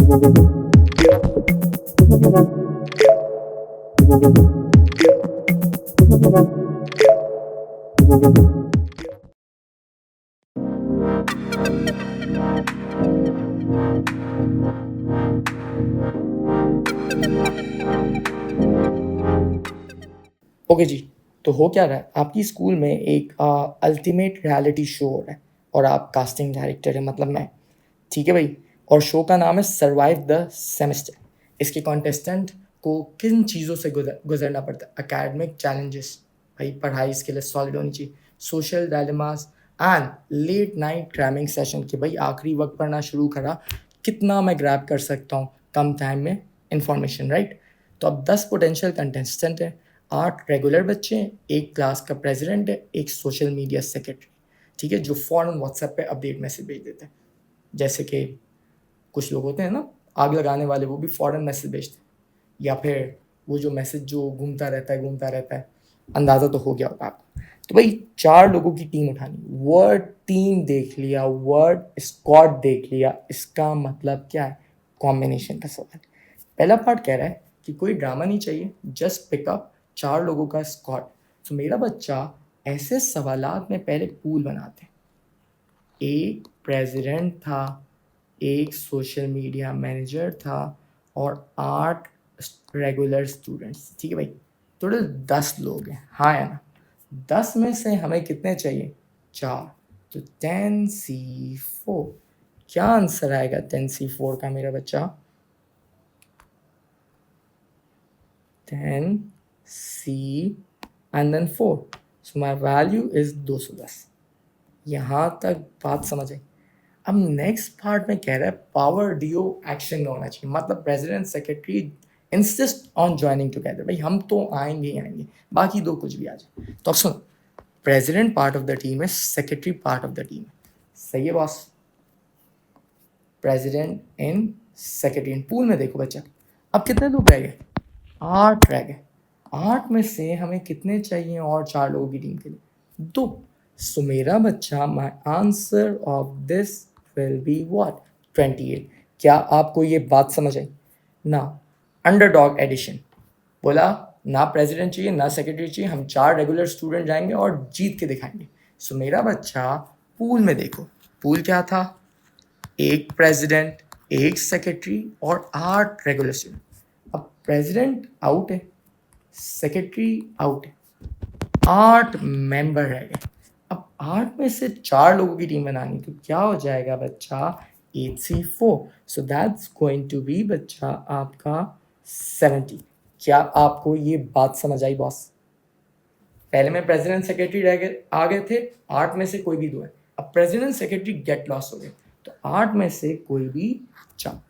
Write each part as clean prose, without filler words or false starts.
Okay जी, तो हो क्या रहा है, आपकी स्कूल में एक अल्टीमेट रियलिटी शो हो रहा है और आप कास्टिंग डायरेक्टर हैं, मतलब मैं, ठीक है भई? और शो का नाम है सर्वाइव द सेमेस्टर। इसके कॉन्टेस्टेंट को किन चीज़ों से गुज़रना पड़ता है? एकेडमिक चैलेंजेस, भई पढ़ाई इसके लिए सॉलिड होनी चाहिए, social dilemmas and let night cramming session कि भई आखिरी वक़्त पढ़ना शुरू करा, कितना मैं ग्रैब कर सकता हूँ कम टाइम में इन्फॉर्मेशन, राइट? तो अब 10 पोटेंशियल कंटेस्टेंट हैं, 8 रेगुलर बच्चे हैं, 1 क्लास का प्रेज़िडेंट है, 1 सोशल मीडिया सेक्रेटरी, ठीक है? जो फ़ौरन व्हाट्सएप पे अपडेट मैसेज भेज देते हैं। जैसे कि कुछ लोग होते हैं ना, आग लगाने वाले, वो भी फ़ौरन मैसेज भेजते हैं, या फिर वो जो मैसेज जो घूमता रहता है, अंदाज़ा तो हो गया होगा आपको। तो भई 4 लोगों की टीम उठानी, वर्ड टीम देख लिया, वर्ड स्क्वाड देख लिया, इसका मतलब क्या है? कॉम्बिनेशन का सवाल। पहला पार्ट कह रहा है कि कोई ड्रामा नहीं चाहिए, जस्ट पिक अप 4 लोगों का स्क्वाड। तो मेरा बच्चा ऐसे सवालात में पहले पूल बनाते हैं। एक प्रेज़िडेंट था, एक सोशल मीडिया मैनेजर था और 8 रेगुलर स्टूडेंट्स, ठीक है भाई? टोटल 10 लोग हैं, हाँ या ना? 10 में से हमें कितने चाहिए? 4, तो 10C4। क्या आंसर आएगा 10C4 का मेरा बच्चा? 10C and then 4. So my value is 210. यहाँ तक बात समझ आई। अब नेक्स्ट पार्ट में कह रहा है पावर डीओ एक्शन में होना चाहिए, मतलब president secretary insist on joining together. भाई हम तो आएंगे ही आएंगे, बाकी दो कुछ भी आ जाए। तो अब सुन, president part of the team है, secretary part of the team है, सही है boss? President in secretary in pool में देखो बच्चा, अब कितने लोग रह गए? 8 रह गए। 8 में से हमें कितने चाहिए और 4 लोगों की टीम के लिए? 2। सो मेरा बच्चा, my answer of this will be what? 28। क्या आपको ये बात समझ आई? ना अंडरडॉग एडिशन, बोला ना प्रेसिडेंट चाहिए ना सेक्रेटरी चाहिए, हम 4 रेगुलर स्टूडेंट जाएंगे और जीत के दिखाएंगे। सो मेरा बच्चा पूल में देखो, पूल क्या था? एक प्रेसिडेंट, एक सेक्रेटरी और 8 रेगुलर स्टूडेंट। अब प्रेसिडेंट आउट है, सेक्रेटरी आउट है, 8 मेंबर रह गए। अब 8 में से 4 लोगों की टीम बनानी, तो क्या हो जाएगा बच्चा? 8C4। So that's going to be बच्चा आपका 70। क्या आपको ये बात समझ आई बॉस? पहले में प्रेसिडेंट सेक्रेटरी रह गए, आ गए थे, 8 में से कोई भी 2 है। अब प्रेसिडेंट सेक्रेटरी गेट लॉस हो गए, तो 8 में से कोई भी 4।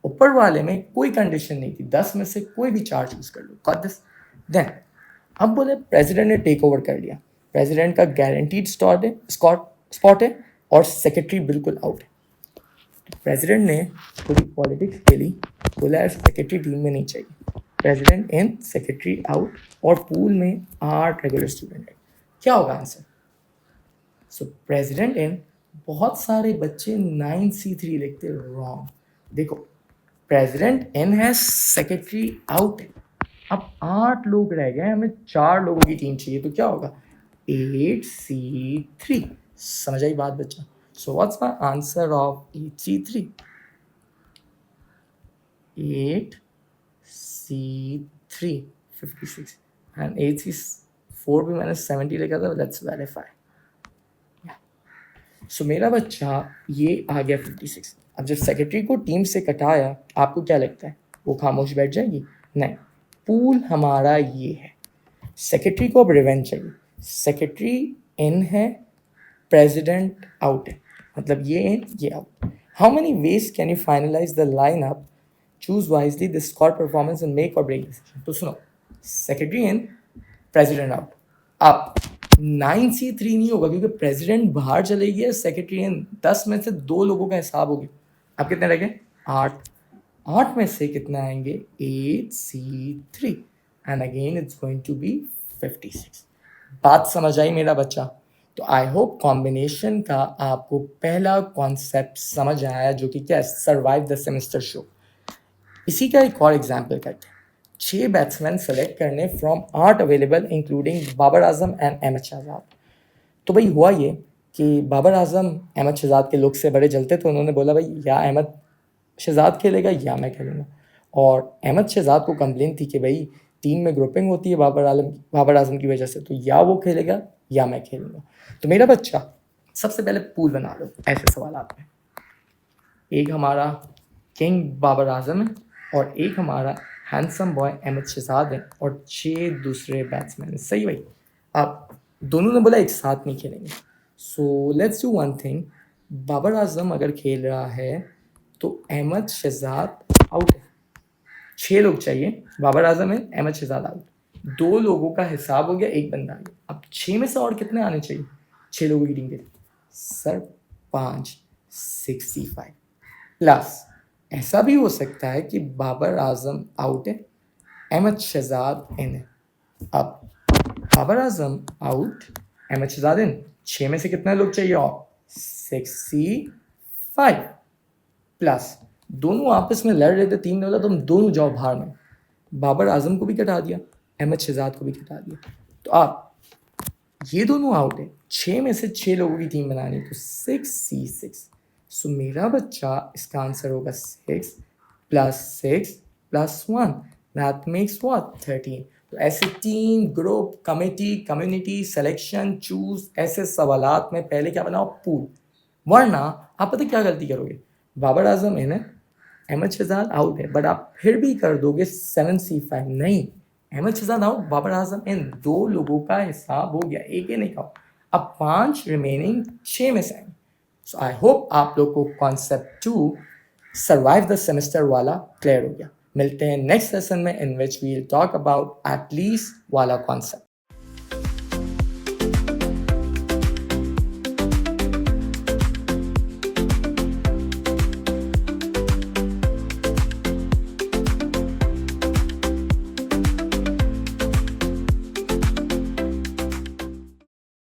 ऊपर वाले में कोई कंडीशन नहीं थी, 10 में से कोई भी 4 चूज कर लो, गॉट दिस? देन अब बोले प्रेसिडेंट ने टेक ओवर कर लिया, प्रेसिडेंट का गारंटीड स्पॉट है और सेक्रेटरी बिल्कुल आउट है। प्रेसिडेंट ने थोड़ी पॉलिटिक्स खेली, बोला यार सेक्रेटरी टीम में नहीं चाहिए, प्रेसिडेंट इन सेक्रेटरी आउट और पूल में 8 रेगुलर स्टूडेंट है। क्या होगा आंसर? सो प्रेसिडेंट इन, बहुत सारे बच्चे 9C3 लिखते, रॉन्ग। देखो प्रेसिडेंट इन है, सेक्रेटरी आउट है, अब 8 लोग रह गए, हमें 4 लोगों की टीम चाहिए, तो क्या होगा? 8C3। समझ आई बात बच्चा? So what's my answer of 8C3? 8C3 56 and 8C4 भी मैंने 70 लिखा था, लेट्स वेरीफाई। सो मेरा बच्चा ये आ गया 56। अब जब सेक्रेटरी को टीम से कटाया, आपको क्या लगता है वो खामोश बैठ जाएगी? नहीं, पूल हमारा ये है, सेक्रेटरी को अब रिवेंज चाहिए, सेक्रेटरी इन है, प्रेसिडेंट आउट है, मतलब ये इन ये out. How many ways can you finalize the line up? Choose wisely the score performance and make or break decision. तो सुनो, सेक्रेटरी इन, प्रेसिडेंट आउट। अब 9C3 नहीं होगा क्योंकि प्रेसिडेंट बाहर चले गया, सेक्रेटरी इन, 10 में से 2 लोगों का हिसाब हो गया। अब कितने रह गए? 8। 8 में से कितना आएंगे? 8C3 and again it's going to be 56। बात समझ आई मेरा बच्चा? तो आई होप कॉम्बिनेशन का आपको पहला कॉन्सेप्ट समझ आया, जो कि क्या है? Survive the semester show. इसी का एक और एग्जाम्पल करते हैं। 6 बैट्समैन सेलेक्ट करने from 8 available including Babar Azam and Ahmed Shahzad. तो भाई हुआ ये कि बाबर आजम अहमद शहजाद के लुक से बड़े जलते, तो उन्होंने बोला भाई या अहमद शहजाद खेलेगा या मैं खेलूँगा। और अहमद शहजाद को कंप्लेन थी कि भाई टीम में ग्रुपिंग होती है बाबर आजम की वजह से, तो या वो खेलेगा या मैं खेलूँगा। तो मेरा बच्चा सबसे पहले पूल बना लो ऐसे सवालात में। एक हमारा किंग बाबर आजम है और एक हमारा हैंडसम बॉय अहमद शहजाद है और 6 दूसरे बैट्समैन हैं। सही भाई। अब दोनों ने बोला एक साथ नहीं खेलेंगे। So let's do one thing. Babar Azam अगर खेल रहा है तो अहमद शहजाद आउट है। 6 लोग चाहिए, बाबर आजम है, अहमद शहजाद आउट। 2 लोगों का हिसाब हो गया, एक बंदा आ गया। अब 6 में से और कितने आने चाहिए 6 लोगों की टीम के लिए? सर 5, 65 प्लस ऐसा भी हो सकता है कि बाबर आजम आउट है, अहमद शहजाद इन है। अब बाबर आजम आउट, अहमद शहजाद इन, 6 में से कितने लोग चाहिए और 65 प्लस दोनों आपस में लड़ रहे थे, 3 ने बोला तुम दोनों जाओ बाहर में। बाबर आजम को भी कटा दिया, अहमद शहजाद को भी कटा दिया। तो आप ये दोनों आउट है, 6 में से 6 लोगों की टीम बनानी, तो 6C6। सो मेरा बच्चा इसका आंसर होगा 6 + 1 दैट मेक्स व्हाट 13। तो ऐसे team, group, community, selection, choose, ऐसे सवालात में पहले क्या बनाओ? पूल। वरना आप पता क्या गलती करोगे? बाबर आजम इन है, अहमद शहजाद आउट है, बट आप फिर भी कर दोगे 7C5। नहीं, अहमद शहजाद आउट, बाबर आजम इन, 2 लोगों का हिसाब हो गया, एक ही नहीं कहा। अब 5 रिमेनिंग 6 में से आएंगे। सो आई होप आप लोग को कॉन्सेप्ट 2 सर्वाइव द सेमेस्टर वाला क्लियर हो गया। मिलते हैं नेक्स्ट सेशन में in which we will talk about at least वाला कॉन्सेप्ट।